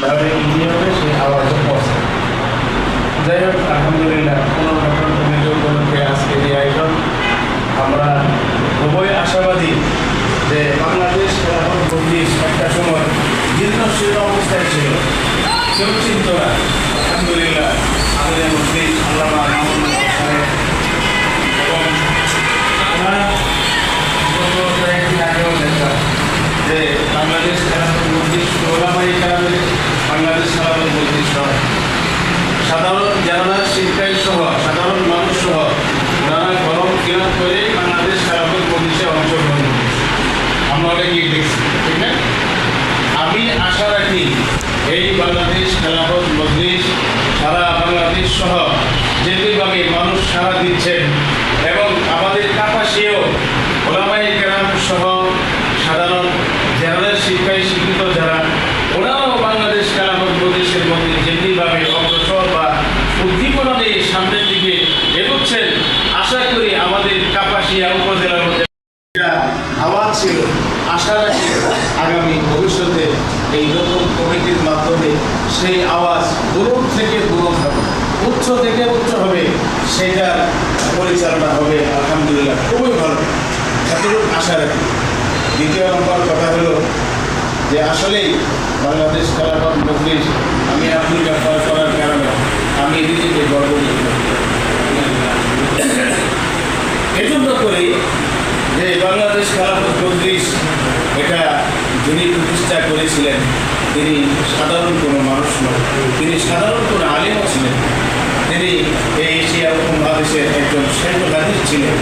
তাহলে কি হবে, সেই আওয়াজও পৌঁছে। যাই হোক, আলহামদুলিল্লাহ পুনর্গঠন কমিটি উপলক্ষে আজকে এই আয়োজন। আমরা খুবই আশাবাদী যে বাংলাদেশ খেলাফত মজলিস একটা সময় জীর্ণশীর্ণ অবস্থায় ছিল, কেউ চিন্ত না। আলহামদুলিল্লাহ আমাদের মজলিস আল্লামা মামুনুল হক সাহেব এবং ওনারা গত কয়েকদিন আগেও দেখলাম যে বাংলাদেশ খেলাফত মজলিস ওলামায়ে কেরামের বাংলাদেশ খেলাফত মজলিস সহ সাধারণ যারা শিক্ষাই সহ সাধারণ মানুষ সহ ওনারা গরম কিরাত করে বাংলাদেশ খেলাফত মজলিসে অংশগ্রহণ করেছে। আমরা অনেকেই দেখছি, ঠিক না? আমি আশা রাখি এই বাংলাদেশ খেলাফত মজলিস সারা বাংলাদেশ সহ যেভাবে মানুষ সাড়া দিচ্ছেন এবং আমাদের কাপাসিয়েও ওলামায়ে কেরাম সহ সাধারণ যারা শিক্ষায় শিক্ষিত যারা ওনারাও বাংলাদেশ খেলাফত মজলিসের মধ্যে যেভাবে অগ্রসর বা উদ্দীপনা নিয়ে সামনের দিকে এগোচ্ছেন, আশা করি আমাদের কাপাসিয়া উপজেলার মধ্যে আওয়াজ ছিল। আশা রাখি আগামী ভবিষ্যতে এই নতুন কমিটির মাধ্যমে সেই আওয়াজ দূর থেকে দূর হবে, উচ্চ থেকে উচ্চ হবে, সেটার পরিচালনা হবে। আলহামদুলিল্লাহ খুবই ভালো, এতটুকু আশা রাখি। দ্বিতীয় নম্বর কথা হলো যে আসলেই বাংলাদেশ খেলাফত মজলিস আমি আপনি ব্যবহার করার কারণে আমি নিজেকে গর্ববোধ করি। এজন্য করি যে বাংলাদেশ খেলাফত মজলিস এটা যিনি প্রতিষ্ঠা করেছিলেন তিনি সাধারণ কোনো মানুষ নন, তিনি সাধারণ কোনো আলেমও ছিলেন। তিনি এই এশিয়া উপমহাদেশের একজন শেখ হাদিস ছিলেন।